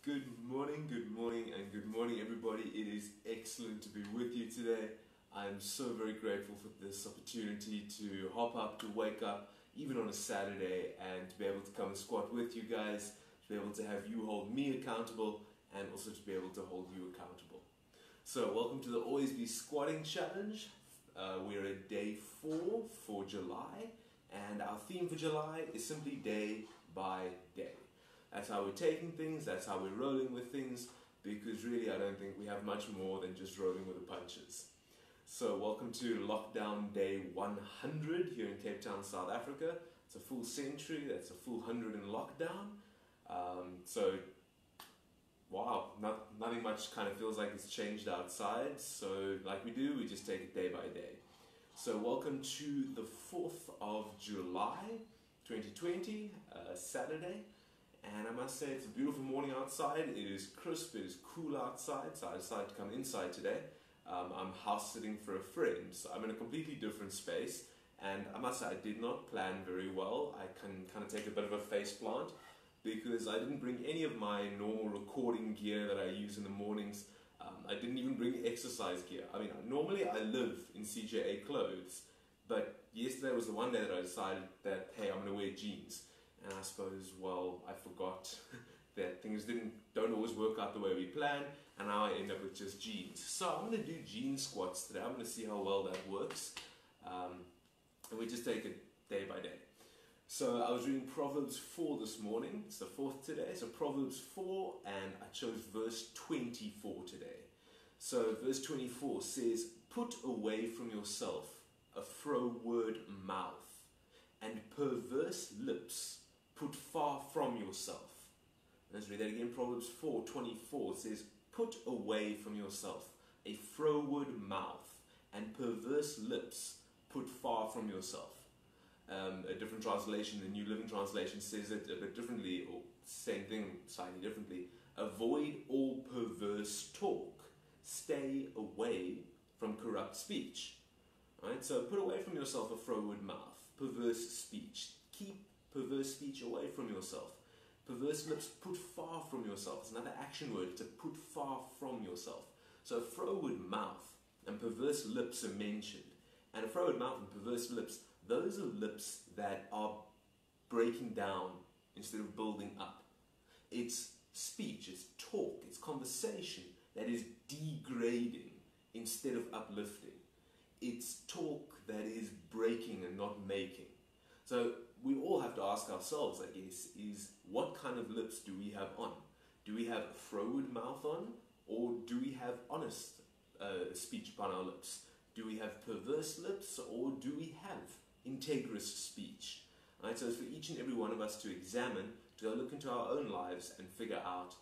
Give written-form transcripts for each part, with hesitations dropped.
Good morning, and good morning, everybody. It is excellent to be with you today. I'm so very grateful for this opportunity to hop up, to wake up, even on a Saturday, and to be able to come and squat with you guys, to be able to have you hold me accountable, and also to be able to hold you accountable. So, welcome to the Always Be Squatting Challenge. We're at day 4 for July, and our theme for July is simply day by day. That's how we're taking things, that's how we're rolling with things, because really I don't think we have much more than just rolling with the punches. So welcome to lockdown day 100 here in Cape Town, South Africa. It's a full century, that's a full 100 in lockdown. Wow, nothing much kind of feels like it's changed outside. So like we do, we just take it day by day. So welcome to the 4th of July 2020, Saturday. And I must say, it's a beautiful morning outside. It is crisp, it is cool outside, so I decided to come inside today. I'm house sitting for a friend, so I'm in a completely different space. And I must say, I did not plan very well. I can kind of take a bit of a face plant because I didn't bring any of my normal recording gear that I use in the mornings. I didn't even bring exercise gear. I mean, normally I live in CJA clothes, but yesterday was the one day that I decided that, hey, I'm going to wear jeans. And I suppose, well, I forgot that things don't always work out the way we plan, and now I end up with just jeans. So I'm going to do jean squats today. I'm going to see how well that works. And we just take it day by day. So I was reading Proverbs 4 this morning. It's the 4th today. So Proverbs 4, and I chose verse 24 today. So verse 24 says, "Put away from yourself a froward mouth, and perverse lips put far from yourself." Let's read that again. Proverbs 4:24 says, "Put away from yourself a froward mouth, and perverse lips put far from yourself." A different translation, the New Living Translation, says it a bit differently, or same thing slightly differently. "Avoid all perverse talk. Stay away from corrupt speech." Right? So put away from yourself a froward mouth, perverse speech. Keep perverse speech away from yourself. Perverse lips put far from yourself. It's another action word, to put far from yourself. So a froward mouth and perverse lips are mentioned. And a froward mouth and perverse lips, those are lips that are breaking down instead of building up. It's speech, it's talk, it's conversation that is degrading instead of uplifting. It's talk that is breaking and not making. So we all have to ask ourselves, I guess, is what kind of lips do we have on? Do we have a froward mouth on, or do we have honest speech upon our lips? Do we have perverse lips, or do we have integrous speech? Right, so it's for each and every one of us to examine, to go look into our own lives and figure out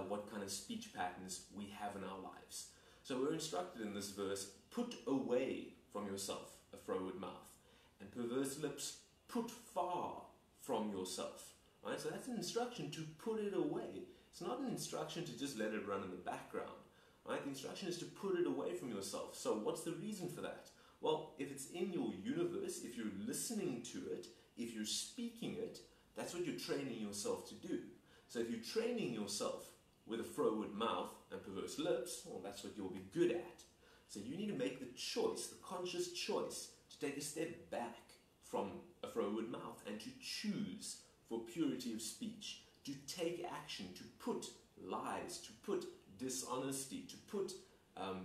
what kind of speech patterns we have in our lives. So we're instructed in this verse, put away from yourself a froward mouth, and perverse lips put far from yourself. Right? So that's an instruction to put it away. It's not an instruction to just let it run in the background. Right? The instruction is to put it away from yourself. So what's the reason for that? Well, if it's in your universe, if you're listening to it, if you're speaking it, that's what you're training yourself to do. So if you're training yourself with a froward mouth and perverse lips, well, that's what you'll be good at. So you need to make the choice, the conscious choice, to take a step back from a froward mouth and to choose for purity of speech, to take action, to put lies, to put dishonesty, to put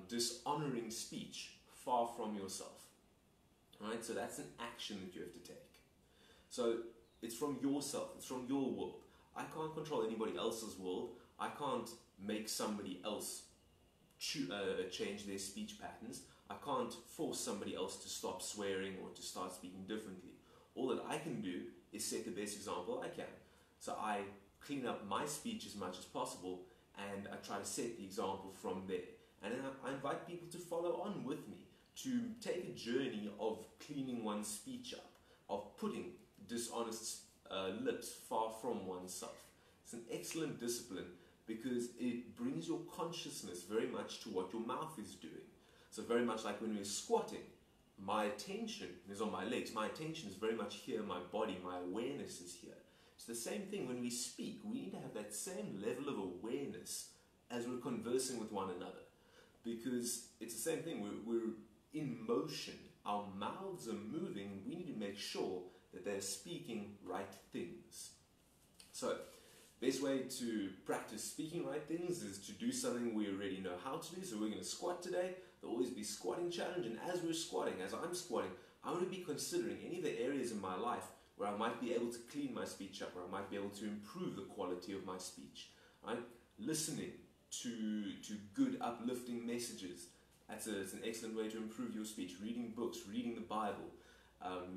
dishonoring speech far from yourself. Right? So that's an action that you have to take. So it's from yourself, it's from your world. I can't control anybody else's world. I can't make somebody else change their speech patterns. I can't force somebody else to stop swearing or to start speaking differently. All that I can do is set the best example I can. So I clean up my speech as much as possible, and I try to set the example from there. And then I invite people to follow on with me, to take a journey of cleaning one's speech up, of putting dishonest lips far from oneself. It's an excellent discipline because it brings your consciousness very much to what your mouth is doing. So very much like when we're squatting, my attention is on my legs. My attention is very much here in my body. My awareness is here. It's the same thing when we speak. We need to have that same level of awareness as we're conversing with one another, because it's the same thing. We're in motion. Our mouths are moving. We need to make sure that they're speaking right things. So, best way to practice speaking right things is to do something we already know how to do. So we're going to squat today. There'll always be squatting challenge, and as we're squatting, as I'm squatting, I want to be considering any of the areas in my life where I might be able to clean my speech up, where I might be able to improve the quality of my speech. Right? Listening to good uplifting messages. It's an excellent way to improve your speech. Reading books, reading the Bible,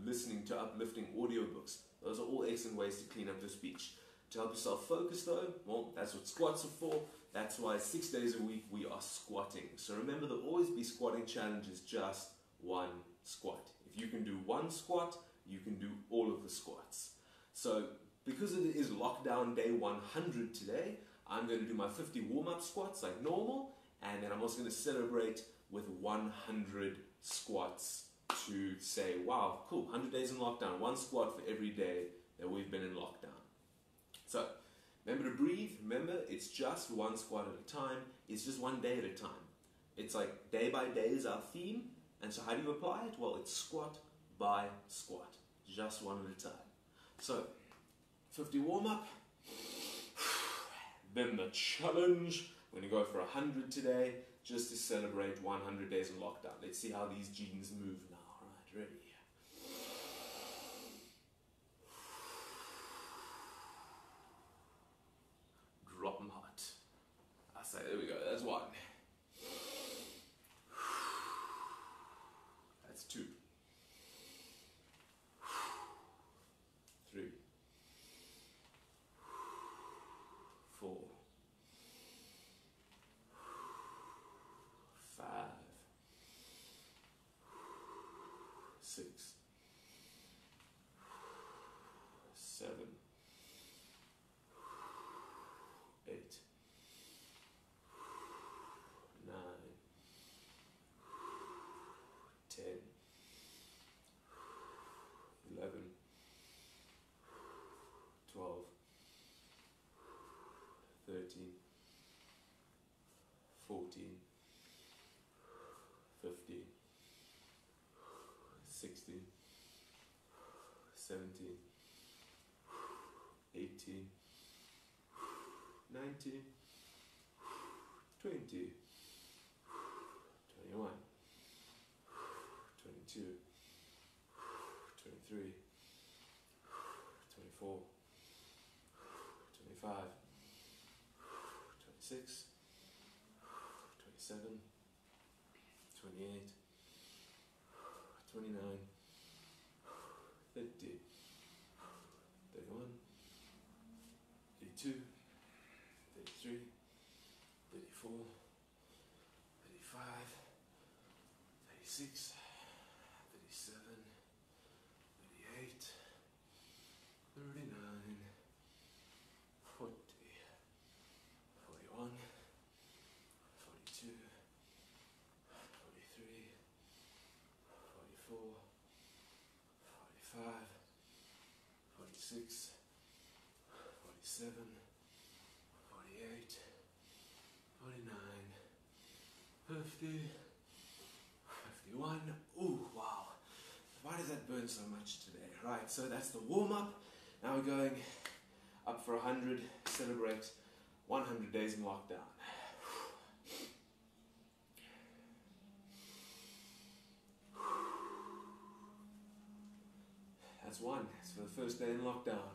listening to uplifting audiobooks. Those are all excellent ways to clean up your speech. To help yourself focus though, well, that's what squats are for. That's why 6 days a week we are squatting. So remember, there'll always be squatting challenges, just one squat. If you can do one squat, you can do all of the squats. So because it is lockdown day 100 today, I'm going to do my 50 warm-up squats like normal, and then I'm also going to celebrate with 100 squats to say, wow, cool, 100 days in lockdown, one squat for every day that we've been in lockdown. So, remember to breathe. Remember, it's just one squat at a time. It's just one day at a time. It's like day by day is our theme. And so how do you apply it? Well, it's squat by squat. Just one at a time. So, 50 warm-up. Then the challenge. We're going to go for 100 today, just to celebrate 100 days in lockdown. Let's see how these genes move now. All right, ready? Drop them hot. I say, there we go, that's one. That's two. 3. 4. 5. 6. 7. 8. 9. 10. 11. 12. 13. 14. 15. 16. 17. 18. 19, 20, 21, 22, 23, 24, 25, 26, 27, 28, 29, 30, 31, 32, 33, 34, 35, 36, 37, 38, 39, 40, 41, 42, 43, 44, 45, 46, 47, 48, 49, 50, 51. Ooh, wow. Why does that burn so much today? Right, so that's the warm-up. Now we're going up for 100, celebrate 100 days in lockdown. That's one. It's for the first day in lockdown.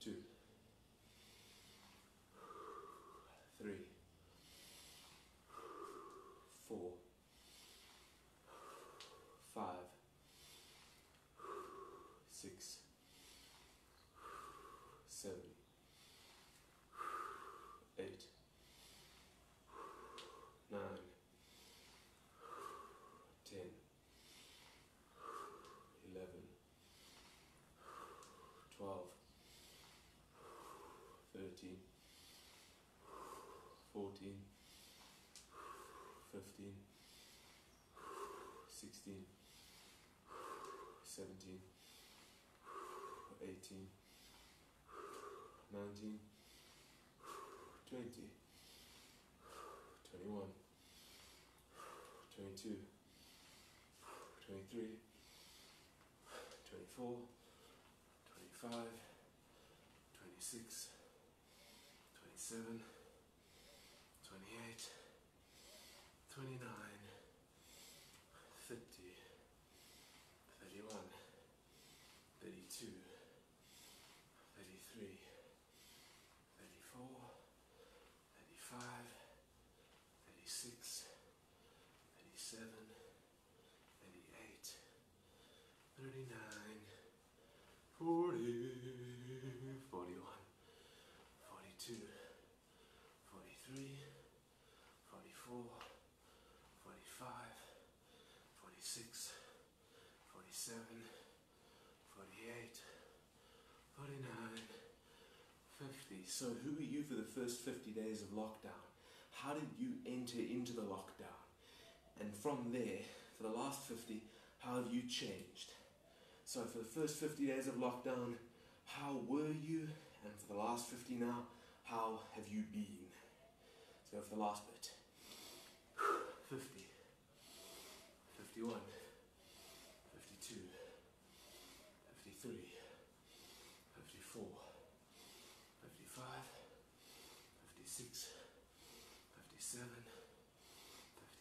2, 3, 4, 5, 6, 7, 8, 9, 10, 11, 12, 13, 14, 15, 16, 17, 18, 19, 20, 21, 22, 23, 24, 25, 26, 27, 28, 29, 30, 31, 32, 33, 34, 35, 36, 37, 38, 39, 40, 41, 42, 43, 44, 45, 46, 47, 48, 49, 50. So who are you for the first 50 days of lockdown? How did you enter into the lockdown? And from there, for the last 50, how have you changed? So for the first 50 days of lockdown, how were you? And for the last 50 now, how have you been? So for the last bit. 50, 51, 52, 53, 54, 55, 56, 57,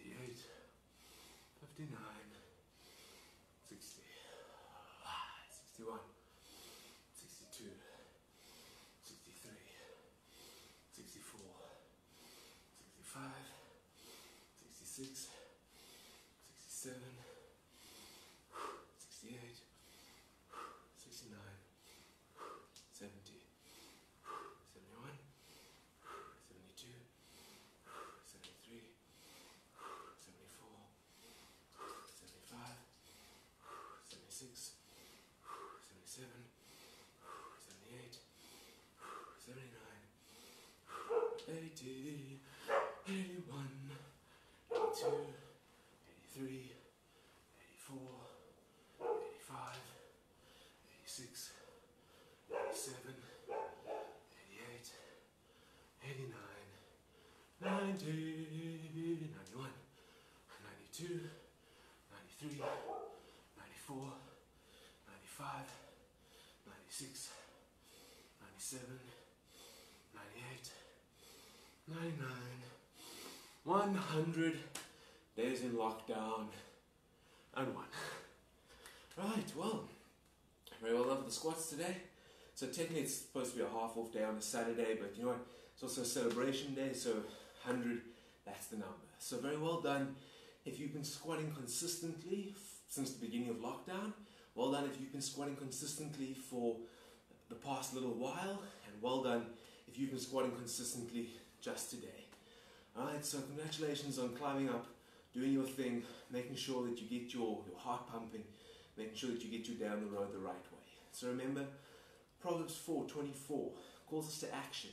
58, 59, 60, 61, 62, 63, 64, 65, 66, 67, 68, 69, 70, 71, 72, 73, 74, 75, 76, 77, 78, 79, 80, 81, 82, 83, 84, 85, 86, 87, 88, 89, 90, 91, 92, 93, 94, 95, 96, 97, 98, 99, 100 days in lockdown, and one. Right, well, very well done for the squats today. So technically it's supposed to be a half-off day on a Saturday, but you know what, it's also a celebration day, so 100, that's the number. So very well done if you've been squatting consistently since the beginning of lockdown. Well done if you've been squatting consistently for the past little while, and well done if you've been squatting consistently just today. Alright, so congratulations on climbing up, doing your thing, making sure that you get your heart pumping, making sure that you get you down the road the right way. So remember, Proverbs 4:24 calls us to action,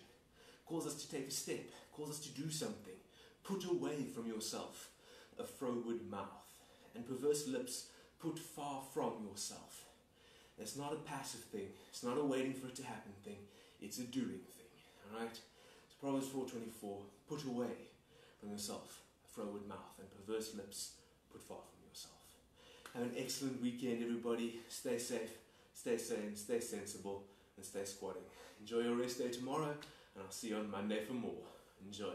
calls us to take a step, calls us to do something. Put away from yourself a froward mouth, and perverse lips put far from yourself. It's not a passive thing, it's not a waiting for it to happen thing, it's a doing thing. Alright? So Proverbs 4:24, put away from yourself a froward mouth, and perverse lips put far from yourself. Have an excellent weekend, everybody. Stay safe, stay sane, stay sensible, and stay squatting. Enjoy your rest day tomorrow, and I'll see you on Monday for more. Enjoy.